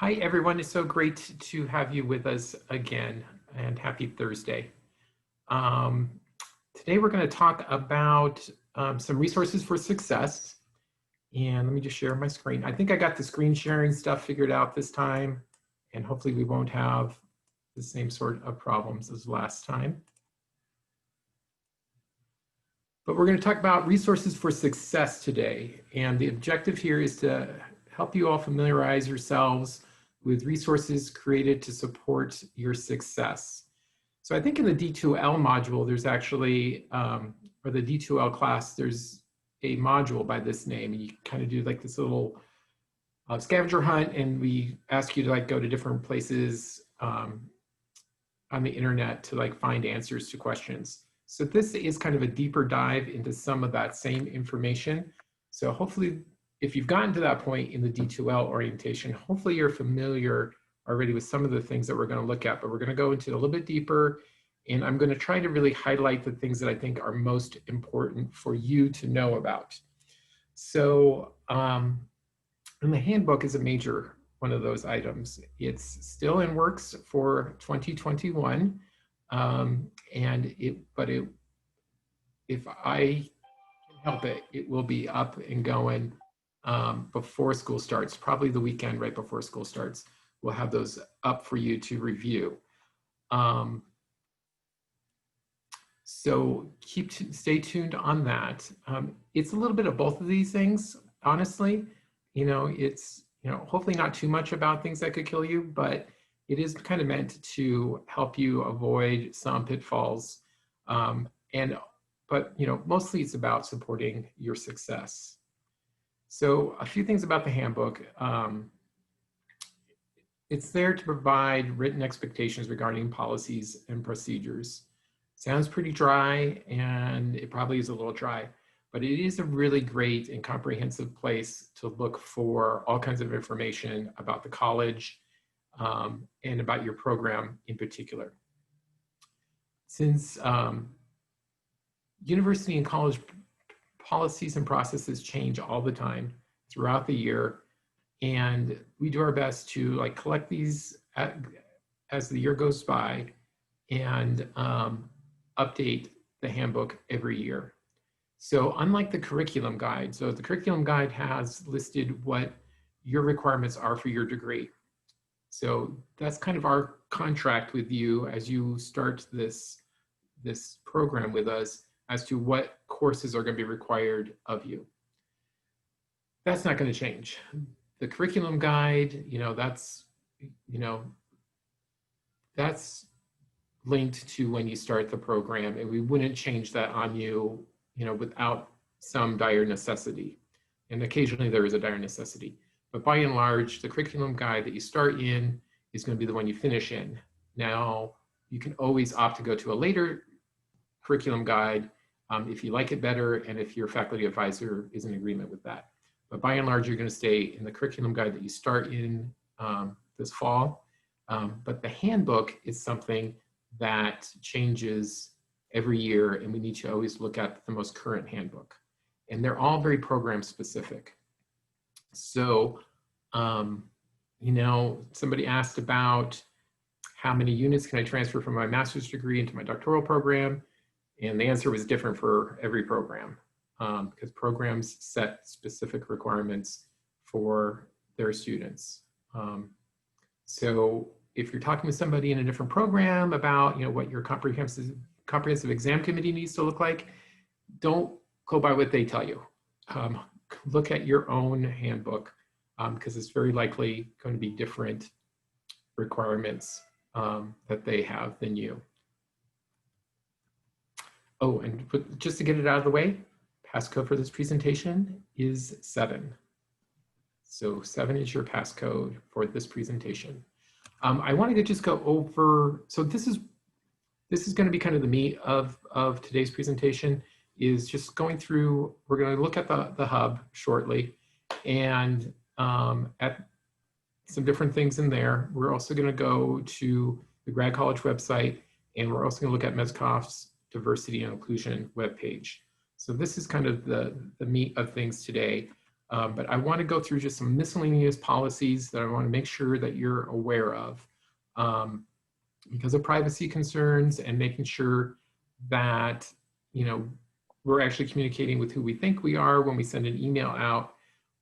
Hi, everyone. It's so great to have you with us again, and happy Thursday. Um, Today, we're going to talk about some resources for success. And let me just share my screen. I think I got the screen sharing stuff figured out this time, and hopefully we won't have the same sort of problems as last time. But we're going to talk about resources for success today. And the objective here is to help you all familiarize yourselves with resources created to support your success. So I think in the D2L module, there's actually, or the D2L class, there's a module by this name, and you kind of do like this little scavenger hunt, and we ask you to like go to different places on the internet to like find answers to questions. So this is kind of a deeper dive into some of that same information. So hopefully, if you've gotten to that point in the D2L orientation, hopefully you're familiar already with some of the things that we're going to look at, but we're going to go into a little bit deeper, and I'm going to try to really highlight the things that I think are most important for you to know about. So, and the handbook is a major one of those items. It's still in works for 2021, if I can help it, it will be up and going before school starts, probably the weekend right before school starts. We'll have those up for you to review. So stay tuned on that. It's a little bit of both of these things, honestly. It's hopefully not too much about things that could kill you, but it is kind of meant to help you avoid some pitfalls. But mostly it's about supporting your success. So a few things about the handbook. It's there to provide written expectations regarding policies and procedures. Sounds pretty dry, and it probably is a little dry, but it is a really great and comprehensive place to look for all kinds of information about the college and about your program in particular. Since university and college policies and processes change all the time throughout the year, and we do our best to like collect these as the year goes by and update the handbook every year. So unlike the curriculum guide, so the curriculum guide has listed what your requirements are for your degree. So that's kind of our contract with you as you start this program with us as to what courses are going to be required of you. That's not going to change. The curriculum guide, that's linked to when you start the program, and we wouldn't change that on you, without some dire necessity. And occasionally there is a dire necessity. But by and large, the curriculum guide that you start in is going to be the one you finish in. Now, you can always opt to go to a later curriculum guide if you like it better and if your faculty advisor is in agreement with that. But by and large, you're going to stay in the curriculum guide that you start in this fall. But the handbook is something that changes every year, and we need to always look at the most current handbook. And they're all very program specific. So, somebody asked about how many units can I transfer from my master's degree into my doctoral program? And the answer was different for every program because programs set specific requirements for their students. So if you're talking with somebody in a different program about what your comprehensive exam committee needs to look like, don't go by what they tell you. Look at your own handbook because it's very likely going to be different requirements that they have than you. Oh, and just to get it out of the way, passcode for this presentation is 7. So 7 is your passcode for this presentation. I wanted to just go over, so this is going to be kind of the meat of today's presentation, is just going through, we're going to look at the hub shortly and at some different things in there. We're also going to go to the Grad College website, and we're also going to look at Mezcoff's Diversity and Inclusion webpage. So this is kind of the meat of things today. But I want to go through just some miscellaneous policies that I want to make sure that you're aware of because of privacy concerns and making sure that, you know, we're actually communicating with who we think we are when we send an email out.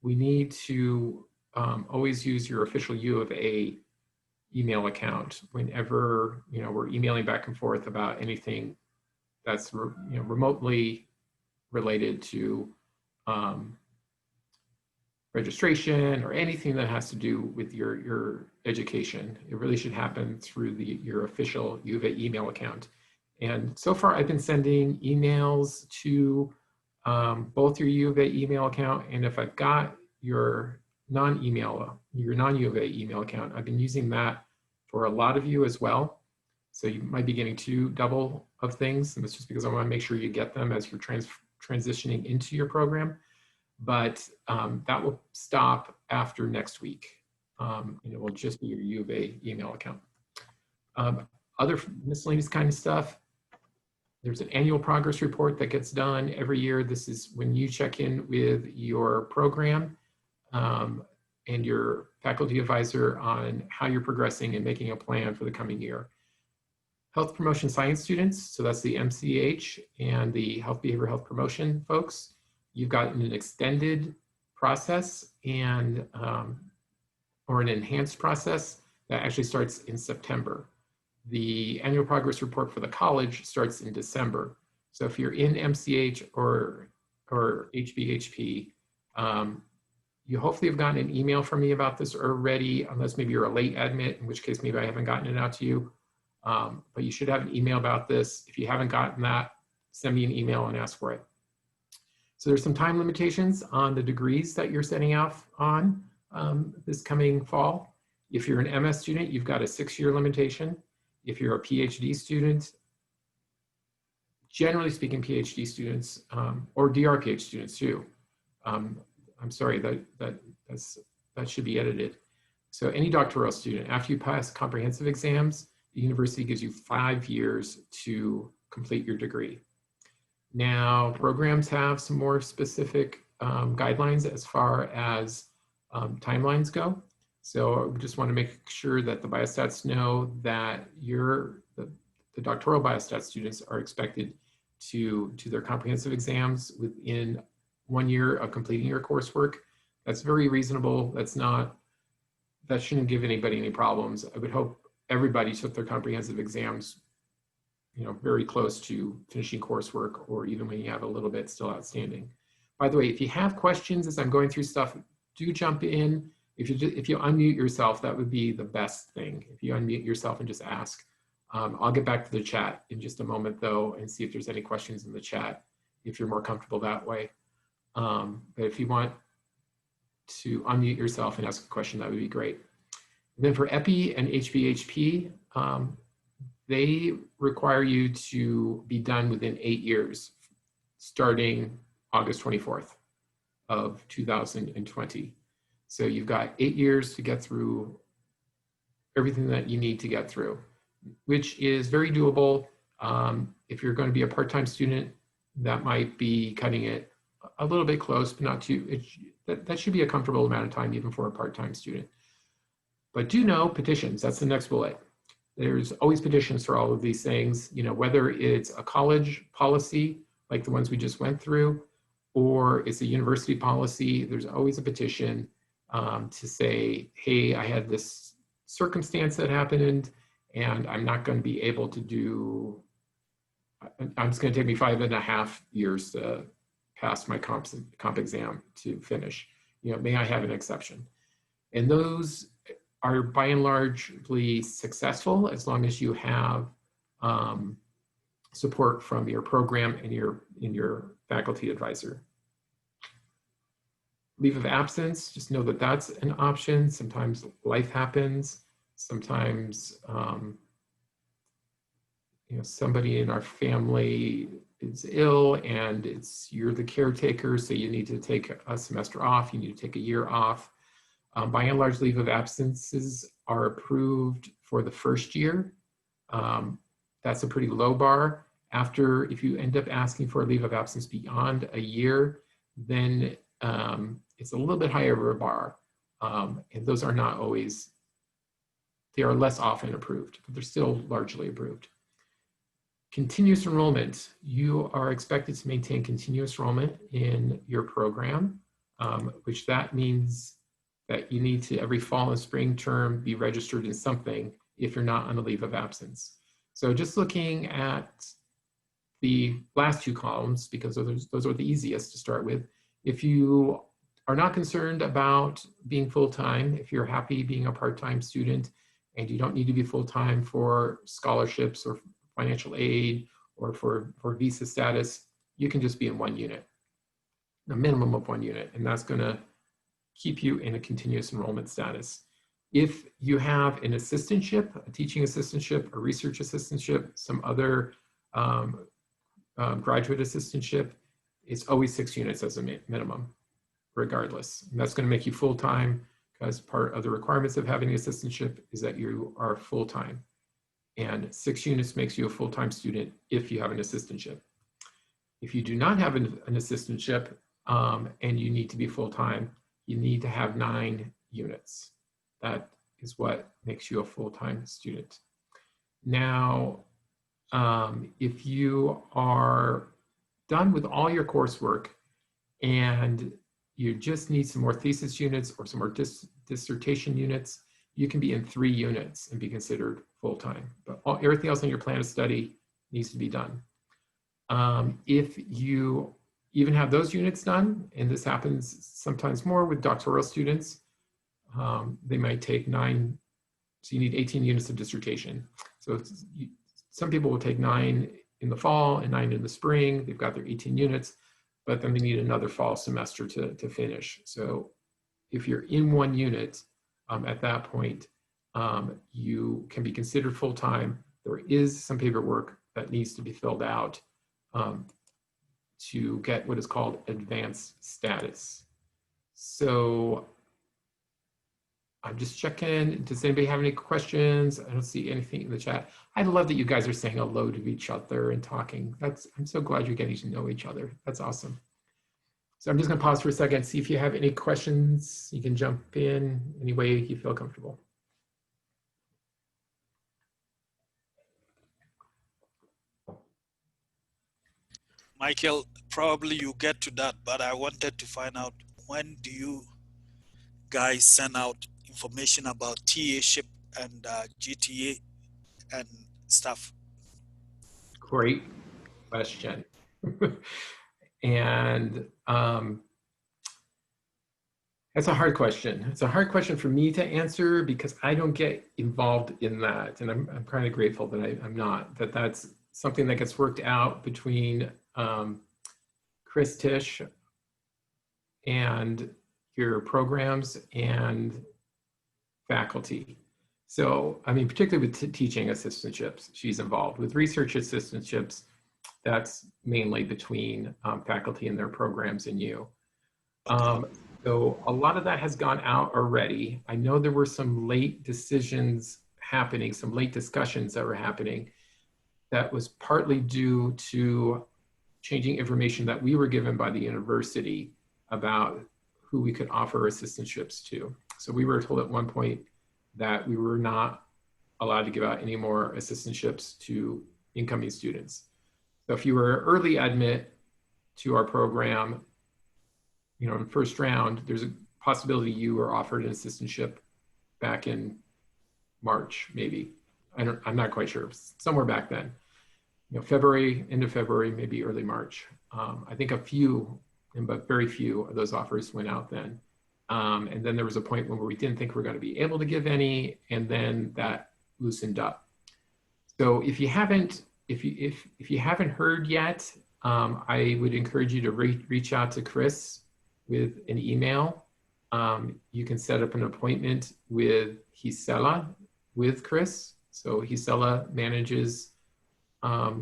We need to always use your official U of A email account whenever, you know, we're emailing back and forth about anything that's, you know, remotely related to registration or anything that has to do with your education. It really should happen through your official U of A email account. And so far, I've been sending emails to both your U of A email account, and if I've got your non-U of A email account, I've been using that for a lot of you as well. So you might be getting double of things, and it's just because I want to make sure you get them as you're transitioning into your program. But that will stop after next week. And it will just be your U of A email account. Other miscellaneous kind of stuff. There's an annual progress report that gets done every year. This is when you check in with your program and your faculty advisor on how you're progressing and making a plan for the coming year. Health Promotion Science students, so that's the MCH and the Health Behavioral Health Promotion folks, you've gotten an extended process and or an enhanced process that actually starts in September. The annual progress report for the college starts in December. So if you're in MCH or HBHP, you hopefully have gotten an email from me about this already, unless maybe you're a late admit, in which case maybe I haven't gotten it out to you. But you should have an email about this. If you haven't gotten that, send me an email and ask for it. So there's some time limitations on the degrees that you're setting off on this coming fall. If you're an MS student, you've got a 6-year limitation. If you're a PhD student, generally speaking, PhD students or DRPH students too. I'm sorry, that should be edited. So any doctoral student, after you pass comprehensive exams, the university gives you 5 years to complete your degree. Now, programs have some more specific guidelines as far as timelines go. So I just want to make sure that the biostats know that the doctoral biostats students are expected to do their comprehensive exams within 1 year of completing your coursework. That's very reasonable. That shouldn't give anybody any problems. I would hope everybody took their comprehensive exams, you know, very close to finishing coursework, or even when you have a little bit still outstanding. By the way, if you have questions as I'm going through stuff, do jump in. If you unmute yourself, that would be the best thing. If you unmute yourself and just ask. I'll get back to the chat in just a moment though, and see if there's any questions in the chat, if you're more comfortable that way. But if you want to unmute yourself and ask a question, that would be great. And then for EPI and HBHP, they require you to be done within 8 years, starting August 24th of 2020. So you've got 8 years to get through everything that you need to get through, which is very doable. If you're going to be a part-time student, that might be cutting it a little bit close, but not too, that should be a comfortable amount of time even for a part-time student. But do know petitions, that's the next bullet. There's always petitions for all of these things, you know, whether it's a college policy, like the ones we just went through, or it's a university policy, there's always a petition to say, hey, I had this circumstance that happened and I'm not going to be able to do, it's going to take me 5.5 years to pass my comp exam to finish. You know, may I have an exception? And those are by and largely successful as long as you have support from your program and your faculty advisor. Leave of absence, just know that that's an option. Sometimes life happens. Sometimes you know, somebody in our family is ill and you're the caretaker, so you need to take a semester off, you need to take a year off. By and large, leave of absences are approved for the first year. That's a pretty low bar. After, if you end up asking for a leave of absence beyond a year, then it's a little bit higher of a bar. And those are not always, they are less often approved, but they're still largely approved. Continuous enrollment, you are expected to maintain continuous enrollment in your program, which that means that you need to every fall and spring term be registered in something if you're not on a leave of absence. So just looking at the last two columns, because those are the easiest to start with. If you are not concerned about being full-time, if you're happy being a part-time student and you don't need to be full-time for scholarships or financial aid or for visa status, you can just be in one unit, a minimum of one unit, and that's gonna keep you in a continuous enrollment status. If you have an assistantship, a teaching assistantship, a research assistantship, some other graduate assistantship, it's always 6 units as a minimum, regardless. And that's gonna make you full-time, because part of the requirements of having an assistantship is that you are full-time. And 6 units makes you a full-time student if you have an assistantship. If you do not have an assistantship and you need to be full-time, you need to have 9 units. That is what makes you a full-time student. Now, if you are done with all your coursework and you just need some more thesis units or some more dissertation units, you can be in 3 units and be considered full-time. But everything else on your plan of study needs to be done. If you even have those units done, and this happens sometimes more with doctoral students, they might take 9, so you need 18 units of dissertation. So some people will take 9 in the fall and 9 in the spring. They've got their 18 units, but then they need another fall semester to finish. So if you're in 1 unit, at that point, you can be considered full-time. There is some paperwork that needs to be filled out to get what is called advanced status. So I'm just checking, does anybody have any questions? I don't see anything in the chat. I love that you guys are saying hello to each other and talking. I'm so glad you're getting to know each other. That's awesome. So I'm just gonna pause for a second, see if you have any questions. You can jump in any way you feel comfortable. Michael, probably you get to that, but I wanted to find out, when do you guys send out information about TA-ship and GTA and stuff? Great question. And that's a hard question. It's a hard question for me to answer because I don't get involved in that. And I'm kind of grateful that I'm not, that's something that gets worked out between Chris Tisch and your programs and faculty. So, I mean, particularly with teaching assistantships, she's involved. With research assistantships, that's mainly between faculty and their programs and you. So a lot of that has gone out already. I know there were some late decisions happening, some late discussions that were happening that was partly due to changing information that we were given by the university about who we could offer assistantships to. So we were told at one point that we were not allowed to give out any more assistantships to incoming students. So if you were early admit to our program, you know, in the first round, there's a possibility you were offered an assistantship back in March, maybe. I'm not quite sure, somewhere back then. You know, February, end of February, maybe early March. I think a few, but very few of those offers went out then. And then there was a point when we didn't think we were going to be able to give any, and then that loosened up. So if you haven't, if you haven't heard yet, I would encourage you to reach out to Chris with an email. You can set up an appointment with Gisela with Chris. So Gisela manages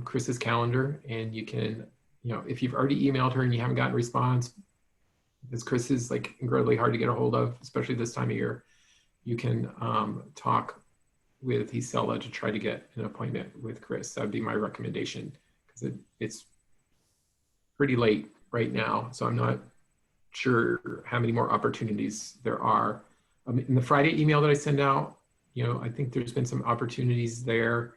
Chris's calendar, and you can, you know, if you've already emailed her and you haven't gotten a response, because Chris is like incredibly hard to get a hold of, especially this time of year, you can talk with Gisela to try to get an appointment with Chris. That would be my recommendation, because it's pretty late right now, so I'm not sure how many more opportunities there are. In the Friday email that I send out, I think there's been some opportunities there.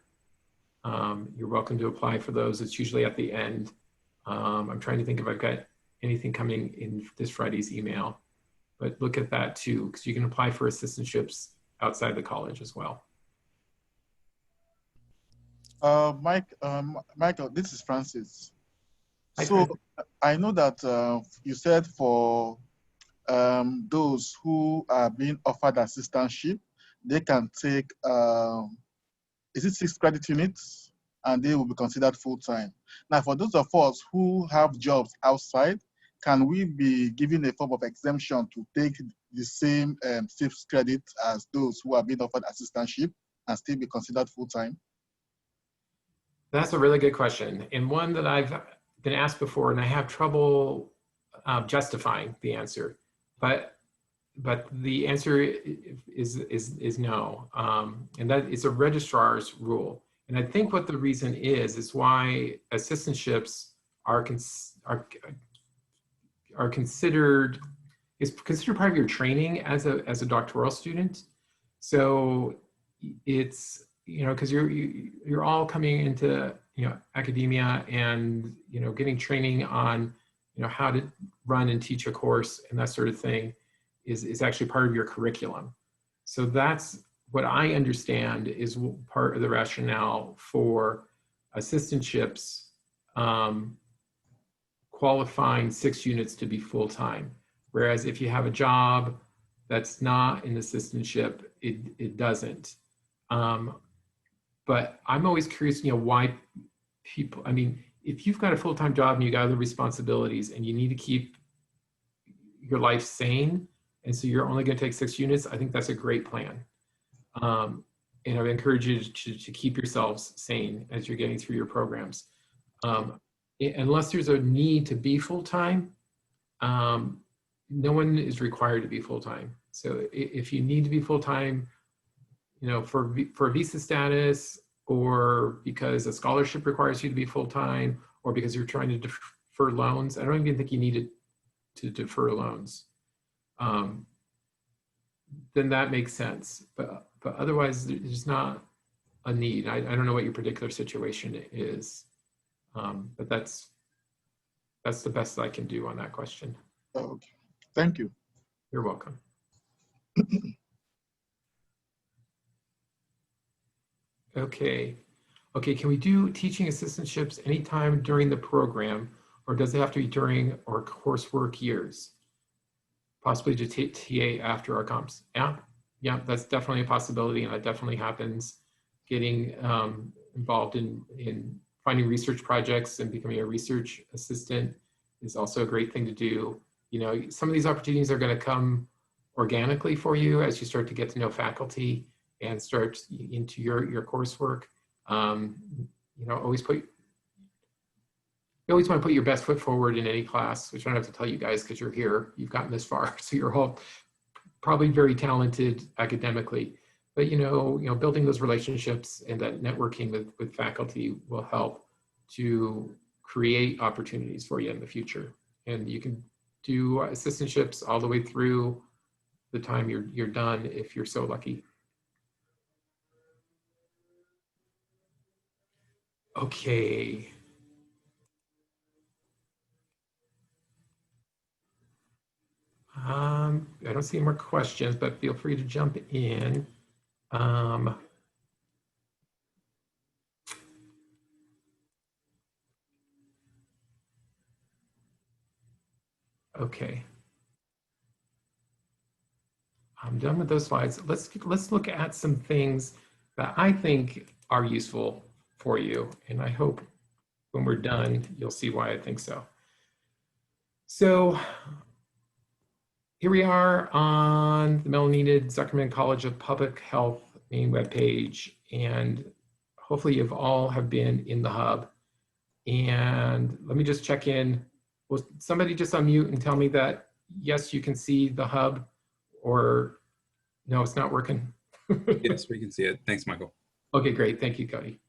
You're welcome to apply for those. It's usually at the end. I'm trying to think if I've got anything coming in this Friday's email, but look at that too, because you can apply for assistantships outside the college as well. Michael, this is Francis. Hi, So Francis. I know that you said for those who are being offered assistantship, they can take, is it 6 credit units? And they will be considered full-time. Now, for those of us who have jobs outside, can we be given a form of exemption to take the same 6 credit as those who are being offered assistantship and still be considered full-time? That's a really good question, and one that I've been asked before, and I have trouble justifying the answer. But the answer is no, and that is a registrar's rule. And I think what the reason is why assistantships are considered part of your training as a doctoral student. So it's, because you're all coming into academia and getting training on how to run and teach a course and that sort of thing is actually part of your curriculum. So that's what I understand is part of the rationale for assistantships qualifying 6 units to be full-time. Whereas if you have a job that's not an assistantship, it doesn't. But I'm always curious, why people, if you've got a full-time job and you got other responsibilities and you need to keep your life sane, and so you're only going to take 6 units, I think that's a great plan. And I would encourage you to keep yourselves sane as you're getting through your programs. Unless there's a need to be full-time, no one is required to be full-time. So if you need to be full-time, for a visa status, or because a scholarship requires you to be full-time, or because you're trying to defer loans, I don't even think you need to defer loans. Then that makes sense. But otherwise, there's not a need. I don't know what your particular situation is, but that's the best I can do on that question. Okay, thank you. You're welcome. Okay, can we do teaching assistantships anytime during the program, or does it have to be during our coursework years? Possibly to TA after our comps. Yeah, that's definitely a possibility, and that definitely happens. Getting involved in finding research projects and becoming a research assistant is also a great thing to do. Some of these opportunities are going to come organically for you as you start to get to know faculty and start into your coursework. You always want to put your best foot forward in any class, which I don't have to tell you guys because you're here, you've gotten this far, so you're all probably very talented academically. But building those relationships and that networking with faculty will help to create opportunities for you in the future. And you can do assistantships all the way through the time you're done if you're so lucky. Okay. I don't see any more questions, but feel free to jump in. Okay. I'm done with those slides. Let's look at some things that I think are useful for you, and I hope when we're done, you'll see why I think so. So here we are on the Melanita Zuckerman College of Public Health main webpage, and hopefully you've all have been in the hub. And let me just check in. Will somebody just unmute and tell me that, yes, you can see the hub, or no, it's not working? Yes, we can see it. Thanks, Michael. Okay, great. Thank you, Cody.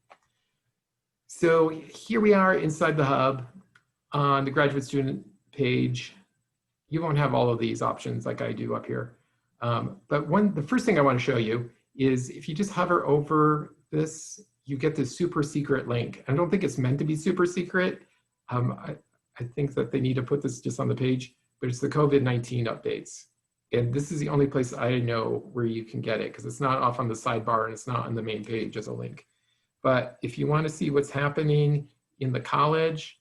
So here we are inside the hub on the graduate student page. you won't have all of these options like I do up here. But the first thing I want to show you is if you just hover over this, you get this super secret link. I don't think it's meant to be super secret. I think that they need to put this just on the page, but it's the COVID-19 updates. And this is the only place I know where you can get it because it's not off on the sidebar and it's not on the main page as a link. But if you want to see what's happening in the college,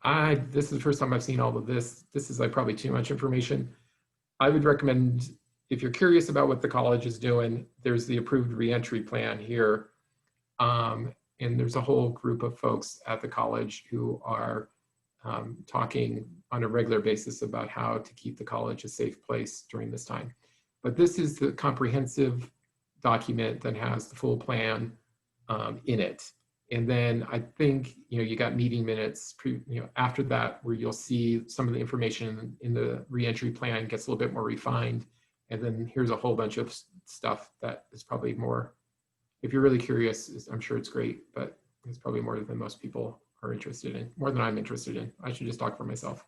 this is the first time I've seen all of this. This is like probably too much information. I would recommend, if you're curious about what the college is doing, there's the approved reentry plan here. And there's a whole group of folks at the college who are talking on a regular basis about how to keep the college a safe place during this time. But this is the comprehensive document that has the full plan in it. And then I think, you got meeting minutes, after that, where you'll see some of the information in the reentry plan gets a little bit more refined. And then here's a whole bunch of stuff that is probably more, if you're really curious, I'm sure it's great, but it's probably more than most people are interested in, more than I'm interested in. I should just talk for myself.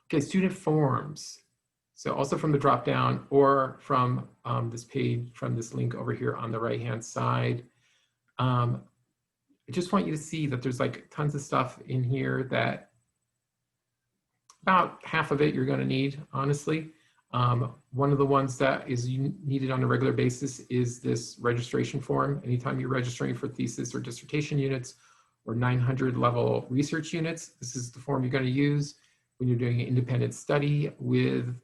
Okay, student forms. So also from the dropdown or from this page, from this link over here on the right-hand side. I just want you to see that there's like tons of stuff in here that about half of it you're going to need, honestly. One of the ones that is needed on a regular basis is this registration form. Anytime you're registering for thesis or dissertation units or 900 level research units, this is the form you're going to use when you're doing an independent study with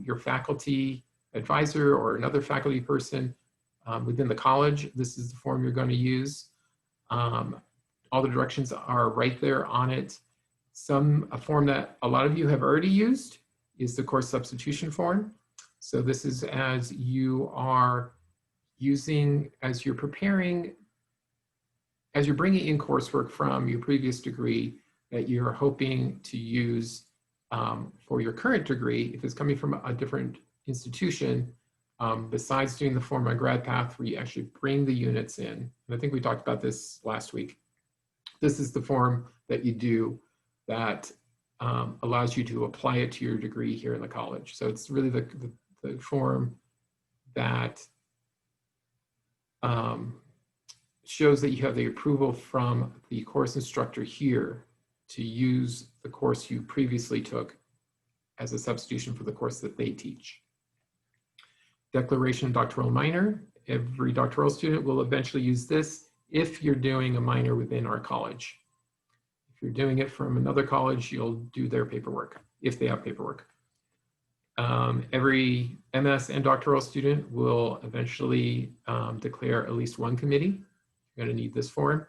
your faculty advisor or another faculty person within the college. This is the form you're going to use. All the directions are right there on it. A form that a lot of you have already used is the course substitution form. So this is as you are using, as you're preparing, as you're bringing in coursework from your previous degree that you're hoping to use for your current degree, if it's coming from a different institution, besides doing the form on GradPath where you actually bring the units in. And I think we talked about this last week. This is the form that you do that allows you to apply it to your degree here in the college. So it's really the form that shows that you have the approval from the course instructor here to use the course you previously took as a substitution for the course that they teach. Declaration of Doctoral Minor. Every doctoral student will eventually use this if you're doing a minor within our college. If you're doing it from another college, you'll do their paperwork, if they have paperwork. Every MS and doctoral student will eventually declare at least one committee. You're going to need this form.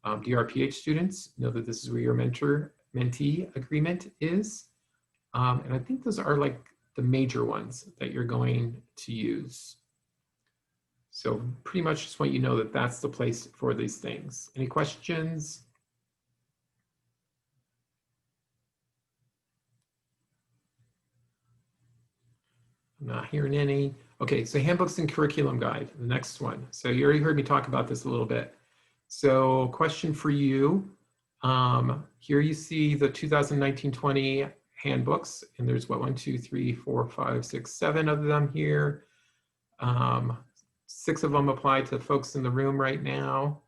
DRPH students, know that this is where your mentee agreement is. And I think those are like the major ones that you're going to use. So pretty much just want you to know that that's the place for these things. Any questions? I'm not hearing any. Okay, so handbooks and curriculum guide, the next one. So you already heard me talk about this a little bit. So question for you. Here you see the 2019-20 handbooks, and there's what, 1, 2, 3, 4, 5, 6, 7 of them here. 6 of them apply to folks in the room right now.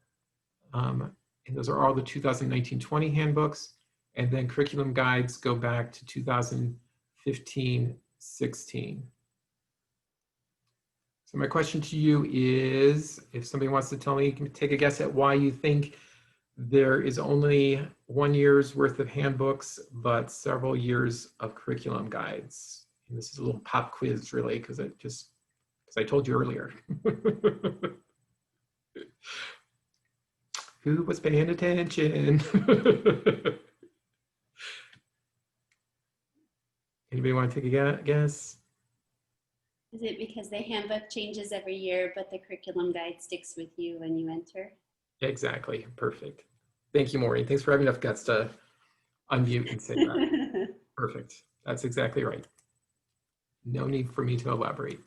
And those are all the 2019-20 handbooks. And then curriculum guides go back to 2015-16. So my question to you is, if somebody wants to tell me, take a guess at why you think there is only 1 year's worth of handbooks, but several years of curriculum guides. And this is a little pop quiz really, because I told you earlier. Who was paying attention? Anybody want to take a guess? Is it because the handbook changes every year, but the curriculum guide sticks with you when you enter? Exactly, perfect. Thank you, Maureen. Thanks for having enough guts to unmute and say that. Perfect, that's exactly right. No need for me to elaborate.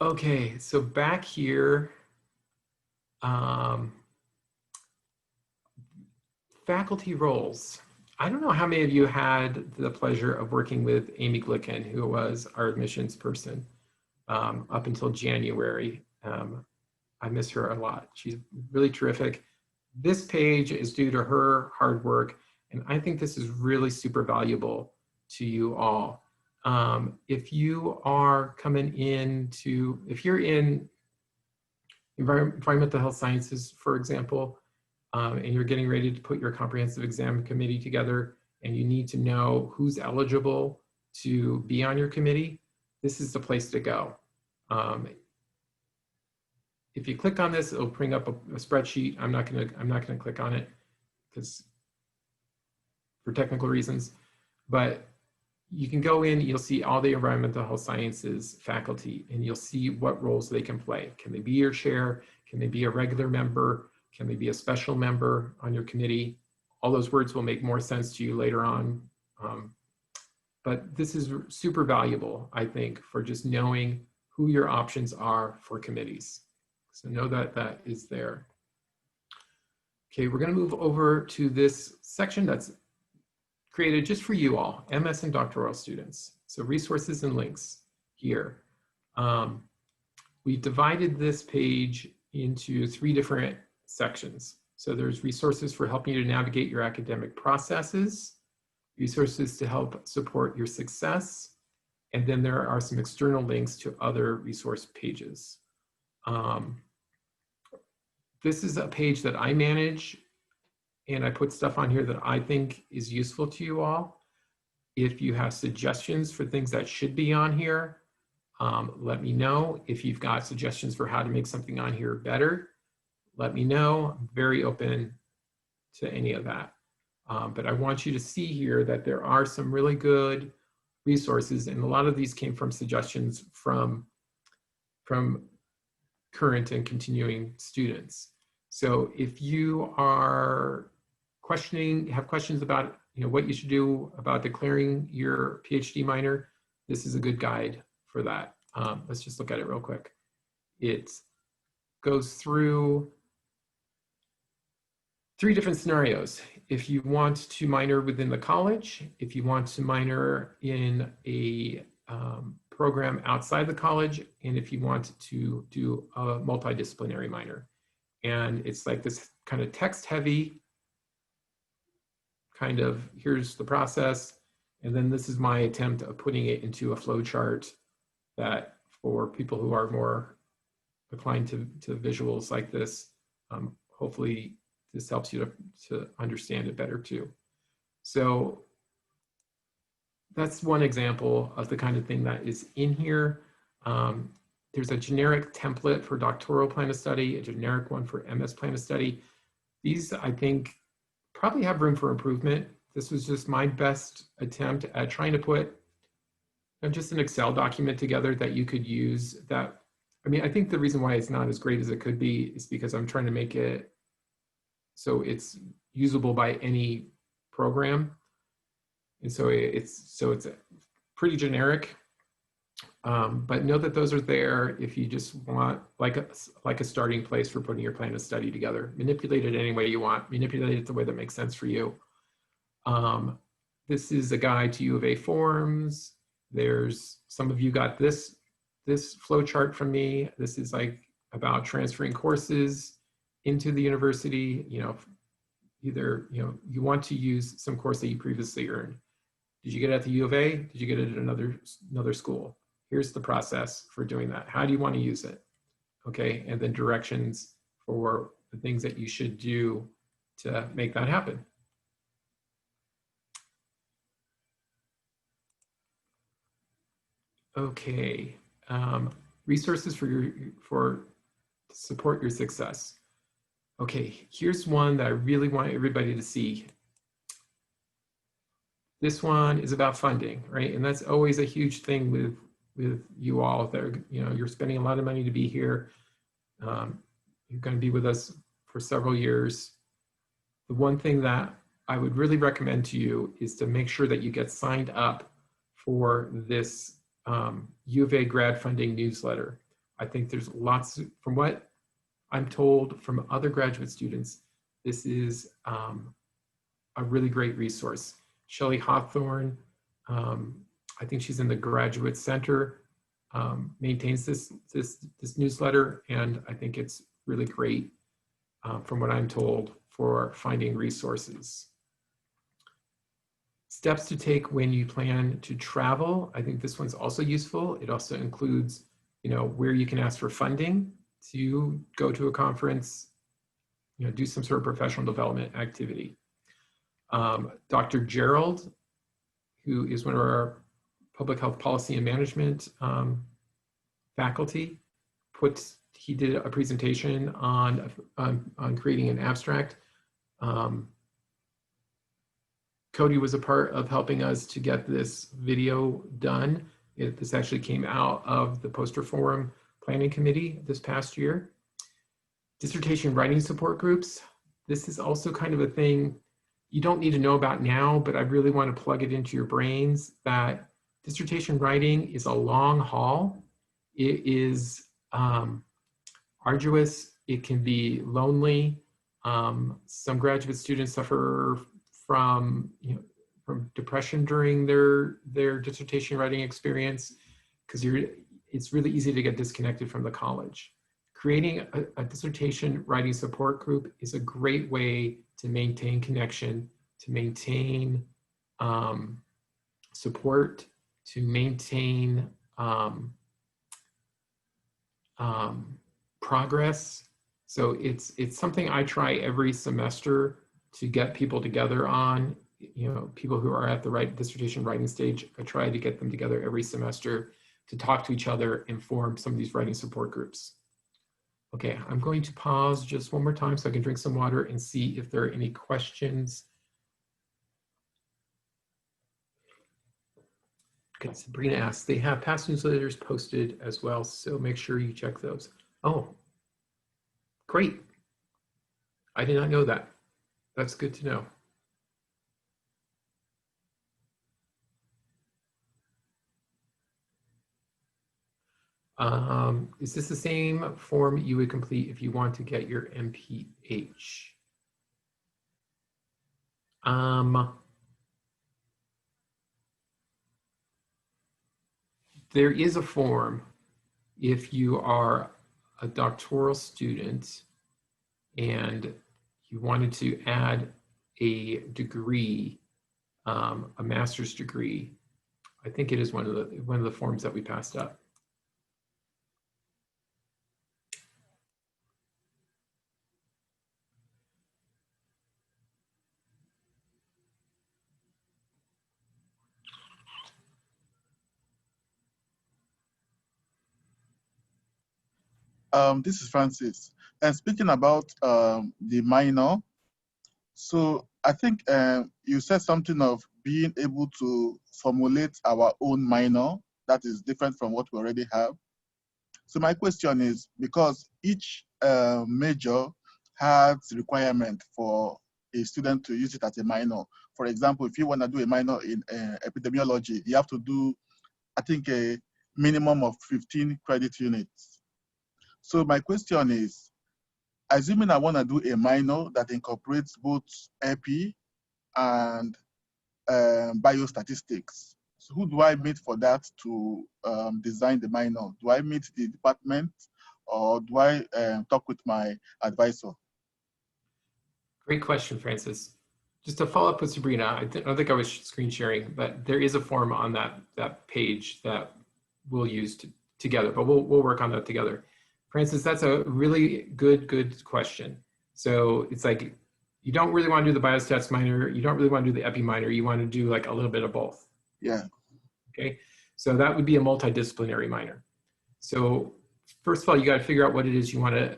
Okay, so back here, faculty roles. I don't know how many of you had the pleasure of working with Amy Glicken, who was our admissions person up until January. I miss her a lot. She's really terrific. This page is due to her hard work, and I think this is really super valuable to you all. If you are coming into, if you're in environmental health sciences, for example, and you're getting ready to put your comprehensive exam committee together, and you need to know who's eligible to be on your committee, this is the place to go. If you click on this, it'll bring up a spreadsheet. I'm not gonna click on it because for technical reasons, but you can go in, you'll see all the environmental health sciences faculty, and you'll see what roles they can play. Can they be your chair? Can they be a regular member? Can they be a special member on your committee? All those words will make more sense to you later on. But this is super valuable, I think, for just knowing who your options are for committees. So know that that is there. Okay, we're gonna move over to this section that's created just for you all, MS and doctoral students. So resources and links here. We divided this page into 3 different sections. So there's resources for helping you to navigate your academic processes, resources to help support your success, and then there are some external links to other resource pages. This is a page that I manage, and I put stuff on here that I think is useful to you all. If you have suggestions for things that should be on here, let me know. If you've got suggestions for how to make something on here better, let me know. I'm very open to any of that. But I want you to see here that there are some really good resources, and a lot of these came from suggestions from current and continuing students. So if you are have questions about what you should do about declaring your PhD minor, this is a good guide for that. Let's just look at it real quick. It goes through 3 different scenarios. If you want to minor within the college, if you want to minor in a program outside the college, and if you want to do a multidisciplinary minor. And it's like this kind of text heavy kind of, here's the process. And then this is my attempt of putting it into a flow chart that for people who are more inclined to visuals like this, hopefully this helps you to understand it better too. So that's one example of the kind of thing that is in here. There's a generic template for doctoral plan of study, a generic one for MS plan of study. These, I think, probably have room for improvement. This was just my best attempt at trying to put just an Excel document together that you could use. That, I mean, I think the reason why it's not as great as it could be is because I'm trying to make it so it's usable by any program. And so it's pretty generic. But know that those are there if you just want like a starting place for putting your plan of study together. Manipulate it any way you want. Manipulate it the way that makes sense for you. This is a guide to U of A forms. There's some of you got this flow chart from me. This is like about transferring courses into the university. Either you want to use some course that you previously earned. Did you get it at the U of A? Did you get it at another school? Here's the process for doing that. How do you want to use it? Okay, and then directions for the things that you should do to make that happen. Okay, resources for support your success. Okay, here's one that I really want everybody to see. This one is about funding, right? And that's always a huge thing with you all. That you're spending a lot of money to be here. You're going to be with us for several years. The one thing that I would really recommend to you is to make sure that you get signed up for this U of A grad funding newsletter. I think there's lots, from what I'm told from other graduate students, this is a really great resource. Shelley Hawthorne, I think she's in the Graduate Center, maintains this newsletter, and I think it's really great, from what I'm told, for finding resources. Steps to take when you plan to travel. I think this one's also useful. It also includes, where you can ask for funding to go to a conference, do some sort of professional development activity. Dr. Gerald, who is one of our public health policy and management faculty, he did a presentation on creating an abstract. Cody was a part of helping us to get this video done. This actually came out of the Poster Forum Planning Committee this past year. Dissertation writing support groups. This is also kind of a thing you don't need to know about now, but I really want to plug it into your brains that dissertation writing is a long haul. It is arduous. It can be lonely. Some graduate students suffer from depression during their dissertation writing experience, because it's really easy to get disconnected from the college. Creating a dissertation writing support group is a great way to maintain connection, to maintain support, to maintain progress. So it's something I try every semester to get people together on, people who are at the dissertation writing stage. I try to get them together every semester to talk to each other and form some of these writing support groups. Okay, I'm going to pause just one more time so I can drink some water and see if there are any questions. Okay, Sabrina asks, they have past newsletters posted as well, so make sure you check those. Oh, great. I did not know that. That's good to know. Is this the same form you would complete if you want to get your MPH? There is a form if you are a doctoral student and you wanted to add a degree, a master's degree. I think it is one of the forms that we passed up. This is Francis. And speaking about the minor, so I think you said something of being able to formulate our own minor that is different from what we already have. So my question is, because each major has requirement for a student to use it as a minor. For example, if you want to do a minor in epidemiology, you have to do, I think, a minimum of 15 credit units. So my question is, assuming I want to do a minor that incorporates both epi and biostatistics, so who do I meet for that to design the minor? Do I meet the department, or do I talk with my advisor? Great question, Francis. Just to follow up with Sabrina, I don't think I was screen sharing, but there is a form on that page that we'll use together, but we'll work on that together. Francis, that's a really good question. So it's like, you don't really want to do the biostats minor, you don't really want to do the epi minor, you want to do like a little bit of both. Yeah. Okay, so that would be a multidisciplinary minor. So first of all, you got to figure out what it is you want to,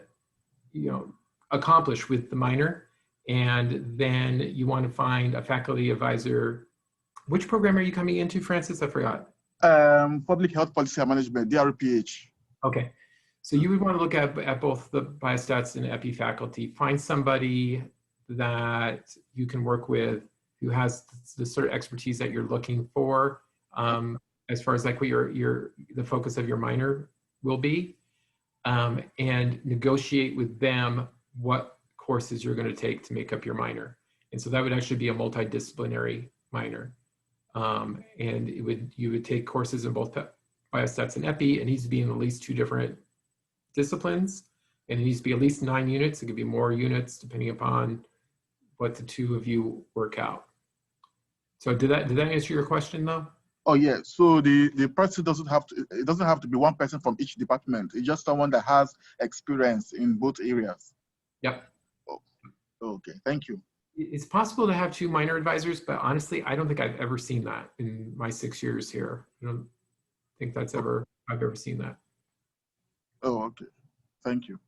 accomplish with the minor, and then you want to find a faculty advisor. Which program are you coming into, Francis? I forgot. Public Health Policy and Management, DRPH. Okay, so you would want to look at both the biostats and epi faculty. Find somebody that you can work with who has the sort of expertise that you're looking for, as far as like what the focus of your minor will be, and negotiate with them what courses you're going to take to make up your minor. And so that would actually be a multidisciplinary minor. And you would take courses in both biostats and epi. It needs to be in at least 2 different disciplines, and it needs to be at least 9 units. It could be more units depending upon what the 2 of you work out. So did that answer your question though? Oh yeah. So the person doesn't have to. It doesn't have to be one person from each department. It's just someone that has experience in both areas. Yep. Oh, okay. Thank you. It's possible to have 2 minor advisors, but honestly, I don't think I've ever seen that in my 6 years here. I don't think I've ever seen that. Oh, okay. Thank you.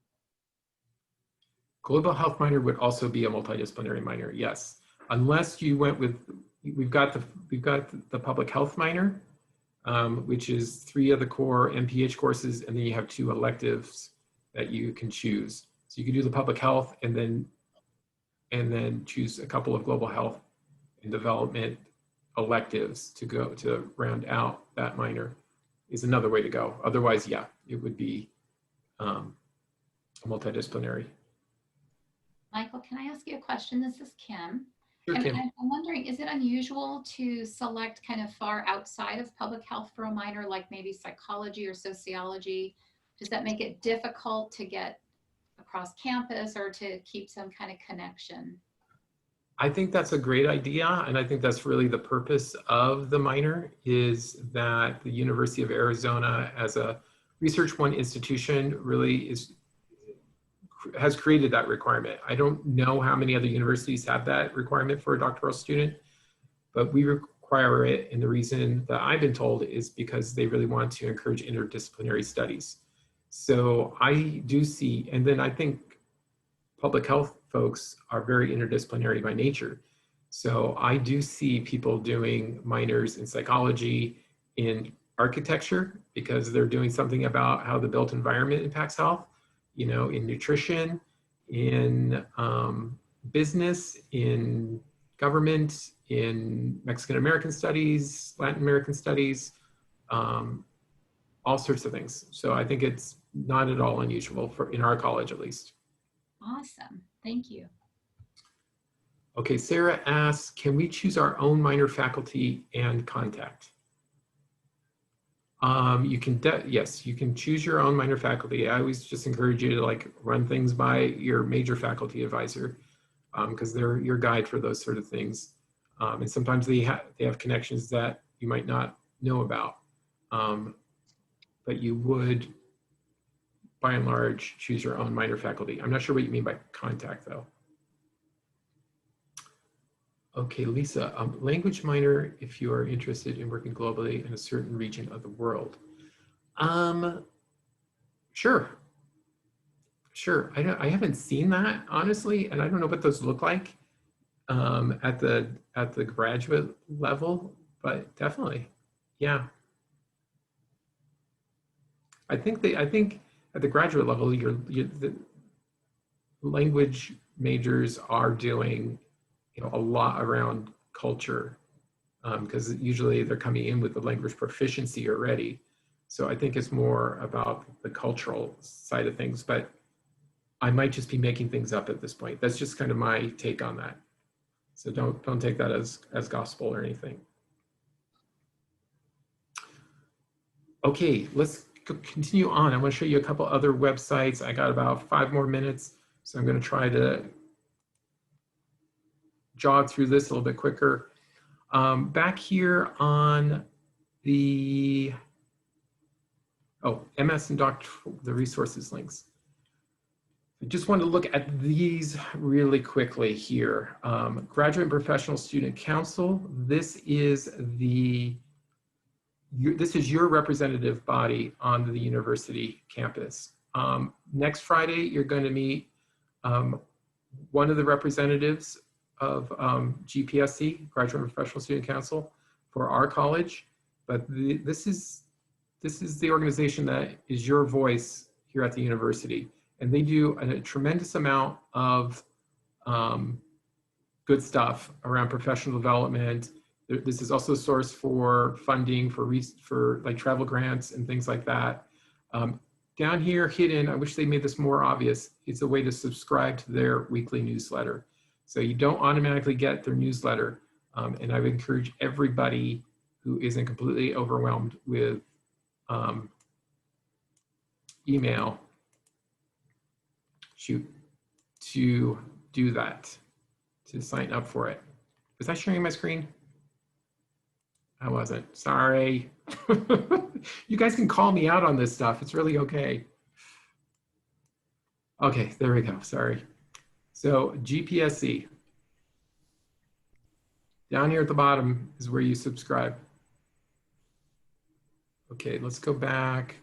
Global health minor would also be a multidisciplinary minor, yes. Unless you went with, we've got the public health minor, which is 3 of the core MPH courses, and then you have 2 electives that you can choose. So you can do the public health and then choose a couple of global health and development electives to go to round out that minor is another way to go. Otherwise, yeah, it would be multidisciplinary. Michael, can I ask you a question? This is Kim. Sure, Kim. I'm wondering, is it unusual to select kind of far outside of public health for a minor, like maybe psychology or sociology? Does that make it difficult to get across campus or to keep some kind of connection? I think that's a great idea, and I think that's really the purpose of the minor, is that the University of Arizona as a Research One institution really has created that requirement. I don't know how many other universities have that requirement for a doctoral student, but we require it, and the reason that I've been told is because they really want to encourage interdisciplinary studies. So I do see, and then I think public health folks are very interdisciplinary by nature. So I do see people doing minors in psychology, in architecture, because they're doing something about how the built environment impacts health, you know, in nutrition, in business, in government, in Mexican American studies, Latin American studies, all sorts of things. So I think it's not at all unusual in our college, at least. Awesome. Thank you. Okay, Sarah asks, can we choose our own minor faculty and contact? You can, yes, you can choose your own minor faculty. I always just encourage you to like run things by your major faculty advisor, because they're your guide for those sort of things. And sometimes they have connections that you might not know about, but you would, by and large, choose your own minor faculty. I'm not sure what you mean by contact though. Okay, Lisa, language minor if you are interested in working globally in a certain region of the world. Sure. I haven't seen that, honestly, and I don't know what those look like at the graduate level, but definitely, yeah. I think at the graduate level, the language majors are doing, you know, a lot around culture, because usually they're coming in with the language proficiency already. So I think it's more about the cultural side of things, but I might just be making things up at this point. That's just kind of my take on that. So don't take that as gospel or anything. Okay, let's continue on. I want to show you a couple other websites. I got about 5 more minutes, so I'm going to try to jog through this a little bit quicker. Back here on the MS and Doctoral, the resources links. I just want to look at these really quickly here. Graduate and Professional Student Council. This is your representative body on the university campus. Next Friday, you're going to meet one of the representatives of GPSC, Graduate and Professional Student Council, for our college. But this is the organization that is your voice here at the university. And they do a tremendous amount of good stuff around professional development. This is also a source for funding for like travel grants and things like that. Down here, hidden, I wish they made this more obvious, it's a way to subscribe to their weekly newsletter. So you don't automatically get their newsletter. And I would encourage everybody who isn't completely overwhelmed with email to do that, to sign up for it. Was I sharing my screen? I wasn't, sorry. You guys can call me out on this stuff. It's really okay. Okay, there we go, sorry. So GPSC. Down here at the bottom is where you subscribe. Okay, let's go back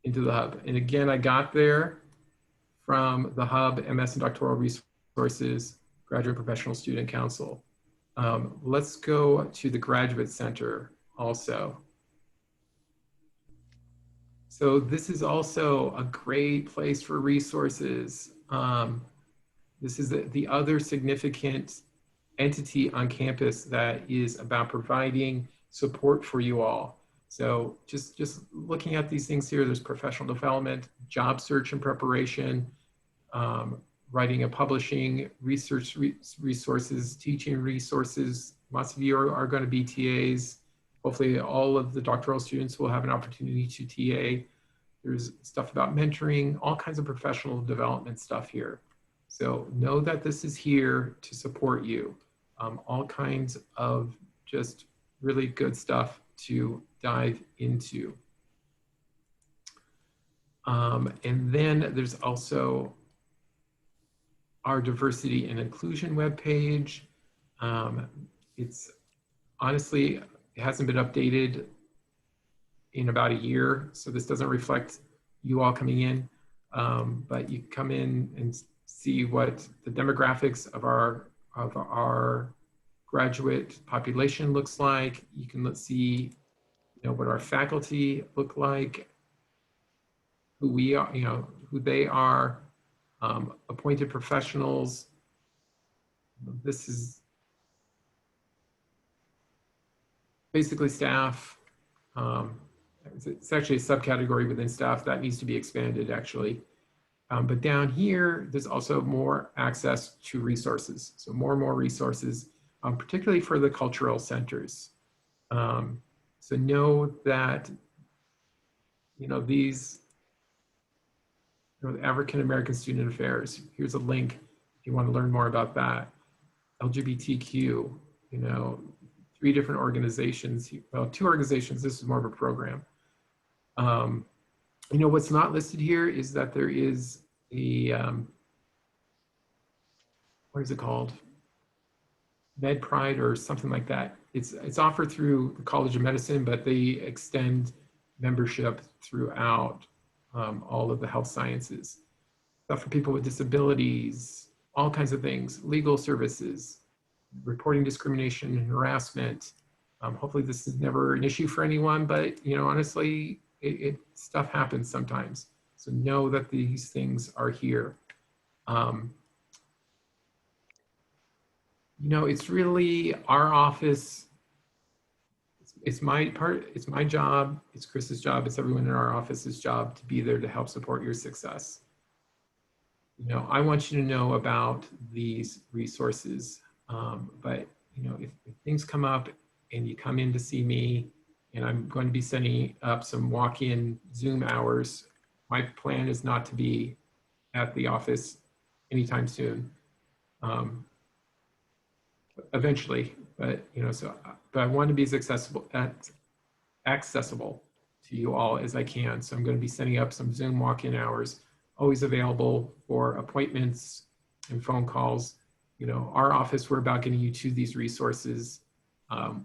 into the hub. And again, I got there from the hub, MS and Doctoral Resources, Graduate Professional Student Council. Let's go to the Graduate Center also. So this is also a great place for resources. This is the other significant entity on campus that is about providing support for you all. So just looking at these things here, there's professional development, job search and preparation, writing and publishing, research resources, teaching resources. Lots of you are going to be TAs. Hopefully all of the doctoral students will have an opportunity to TA. There's stuff about mentoring, all kinds of professional development stuff here. So know that this is here to support you. All kinds of just really good stuff to dive into. And then there's also our diversity and inclusion webpage. It's honestly, it hasn't been updated in about a year, so this doesn't reflect you all coming in, but you come in and see what the demographics of our graduate population looks like. You can see, what our faculty look like, who we are, who they are, appointed professionals. This is basically staff. It's actually a subcategory within staff that needs to be expanded actually. But down here, there's also more access to resources. So more and more resources, particularly for the cultural centers. So know that, these, the African American Student Affairs, here's a link if you want to learn more about that. LGBTQ, 3 different organizations, well, 2 organizations, this is more of a program. What's not listed here is that there is a, what is it called? Med Pride or something like that. It's offered through the College of Medicine, but they extend membership throughout all of the health sciences. Stuff for people with disabilities, all kinds of things, legal services, reporting discrimination and harassment. Hopefully this is never an issue for anyone, but honestly, stuff happens sometimes. So know that these things are here. It's really our office. It's my job, it's Chris's job, it's everyone in our office's job to be there to help support your success. I want you to know about these resources, but if things come up and you come in to see me, and I'm going to be setting up some walk-in Zoom hours, my plan is not to be at the office anytime soon. Eventually, but but I want to be as accessible to you all as I can. So I'm going to be setting up some Zoom walk-in hours, always available for appointments and phone calls. Our office, we're about getting you to these resources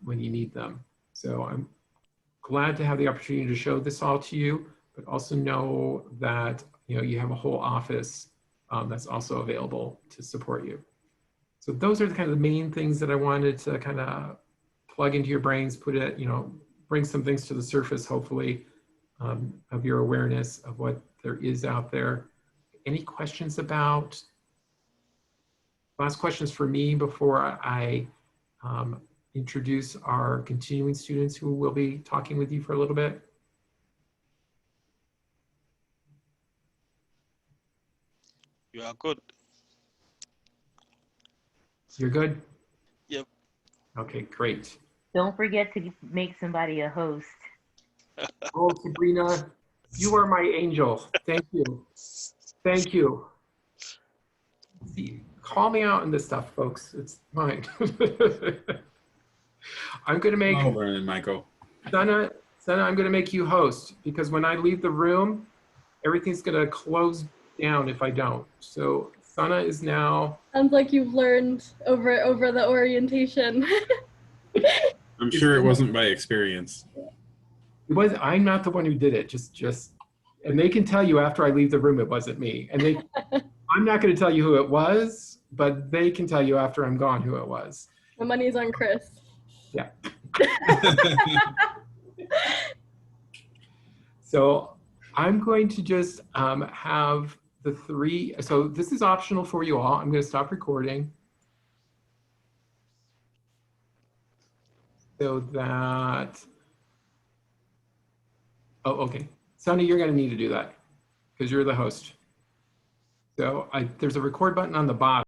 when you need them. So I'm glad to have the opportunity to show this all to you, but also know that you have a whole office that's also available to support you. So those are the kind of the main things that I wanted to kind of plug into your brains, put it, bring some things to the surface, hopefully, of your awareness of what there is out there. Any questions about, last questions for me before I introduce our continuing students who will be talking with you for a little bit? You are good. You're good? Yep. Okay, great. Don't forget to make somebody a host. Oh, Sabrina, you are my angel. Thank you. Thank you. See, call me out on this stuff, folks. It's fine. I'm going to make Oh, learning, Michael. Sana, I'm going to make you host because when I leave the room, everything's going to close down if I don't. So Sana is now. Sounds like you've learned over the orientation. I'm sure it wasn't by experience. It was. I'm not the one who did it. Just, and they can tell you after I leave the room it wasn't me. And they, I'm not going to tell you who it was, but they can tell you after I'm gone who it was. The money's on Chris. Yeah. So I'm going to just have the three. So this is optional for you all. I'm going to stop recording. So that, oh, okay. Sonny, you're going to need to do that because you're the host. So there's a record button on the bottom.